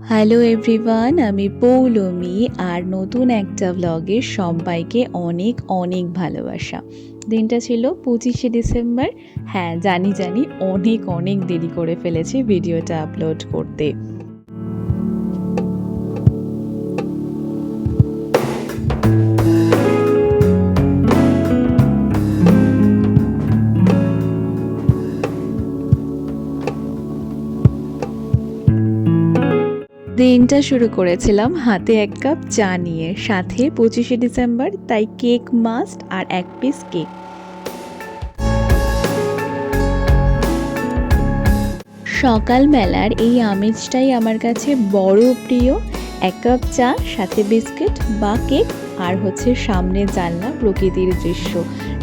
Hello everyone, আমি পৌলমি আর নতুন একটা ব্লগে সবাইকে অনেক অনেক ভালোবাসা। দিনটা ছিল 25শে ডিসেম্বর। হ্যাঁ, জানি অনেক অনেক দেরি করে ফেলেছি ভিডিওটা আপলোড করতে। দিনটা শুরু করেছিলাম হাতে এক কাপ চা নিয়ে, সাথে 25শে ডিসেম্বর, তাই কেক মাস্ট আর এক পিস কেক। সকালবেলার এই আমেজটাই আমার কাছে বড় প্রিয়। এক কাপ চা, সাথে বিস্কিট বা কেক, আর হচ্ছে সামনে জানলা, প্রকৃতির দৃশ্য।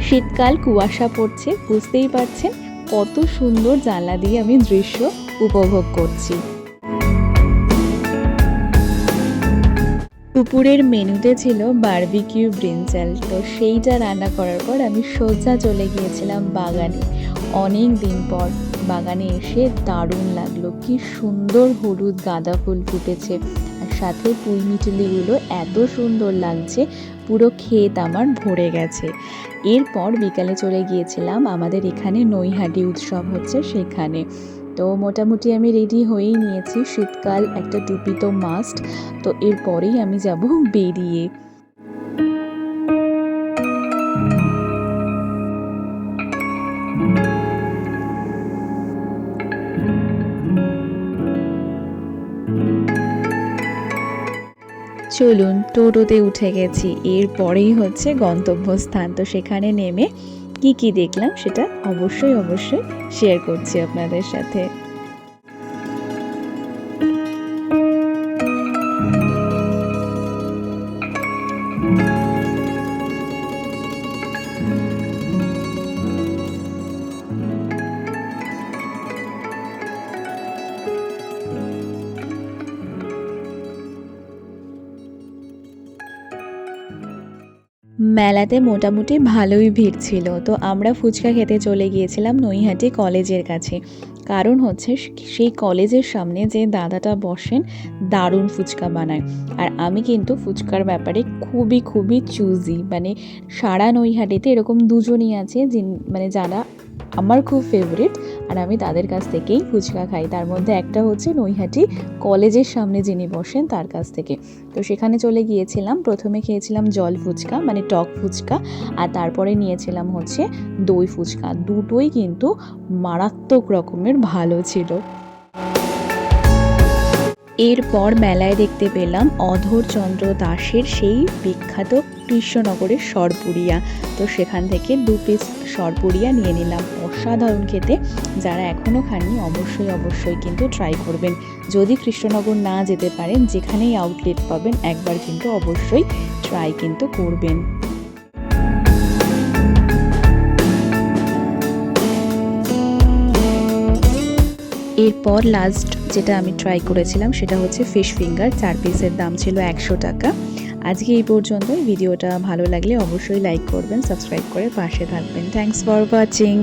শীতকাল, কুয়াশা পড়ছে, বুঝতেই পারছেন কত সুন্দর জানলা দিয়ে আমি দৃশ্য উপভোগ করছি। দুপুরের মেনুতে ছিল বারবিকিউ ব্রিঞ্জাল। তো সেইটা রান্না করার পর আমি সোজা চলে গিয়েছিলাম বাগানে। অনেক দিন পর বাগানে এসে দারুণ লাগলো, কি সুন্দর হলুদ গাঁদা ফুল ফুটেছে, আর সাথে পুঁই মিঠুলিগুলো এত সুন্দর লাগছে, পুরো ক্ষেত আমার ভরে গেছে। এরপর বিকালে চলে গিয়েছিলাম আমাদের এখানে নৈহাটি উৎসব হচ্ছে সেখানে। তো মোটামুটি আমি রেডি হয়েই নিয়েছি, শীতকাল, একটা টুপি তো মাস্ট। তো এরপরেই আমি যাব বেরিয়ে। চলুন, টোটোতে উঠে গেছি, এরপরেই হচ্ছে গন্তব্যস্থান। তো সেখানে নেমে কি দেখলাম সেটা অবশ্যই শেয়ার করছি আপনাদের সাথে। মেলাতে মোটামুটি ভালোই ভিড় ছিল। তো আমরা ফুচকা খেতে চলে গিয়েছিলাম নৈহাটি কলেজের কাছে। কারণ হচ্ছে সেই কলেজের সামনে যে দাদাটা বসেন, দারুণ ফুচকা বানায়। আর আমি কিন্তু ফুচকার ব্যাপারে খুবই চুজি। মানে সারা নৈহাটিতে এরকম দুজনই আছে যারা আমার খুব ফেভারিট, আর আমি তাদের কাছ থেকেই ফুচকা খাই। তার মধ্যে একটা হচ্ছে নৈহাটি কলেজের সামনে যিনি বসেন তার কাছ থেকে। তো সেখানে চলে গিয়েছিলাম। প্রথমে খেয়েছিলাম জল ফুচকা, মানে টক ফুচকা, আর তারপরে নিয়েছিলাম হচ্ছে দই ফুচকা। দুটোই কিন্তু মারাত্মক রকমের ভালো ছিল। এরপর মেলায় দেখতে পেলাম অধরচন্দ্র দাসের সেই বিখ্যাত কৃষ্ণনগরের সরপুরিয়া। তো সেখান থেকে 2 পিস সরপুরিয়া নিয়ে নিলাম। অসাধারণ খেতে, যারা এখনও খাননি অবশ্যই কিন্তু ট্রাই করবেন। যদি কৃষ্ণনগর না যেতে পারেন, যেখানেই আউটলেট পাবেন একবার কিন্তু অবশ্যই ট্রাই কিন্তু করবেন। এরপর লাস্ট যেটা আমি ট্রাই করেছিলাম সেটা হচ্ছে ফিশ ফিঙ্গার। 4 পিসের দাম ছিল 100 টাকা। আজকে এই পর্যন্তই। ভিডিওটা ভালো লাগলে অবশ্যই লাইক করবেন, সাবস্ক্রাইব করে পাশে থাকবেন। Thanks for watching.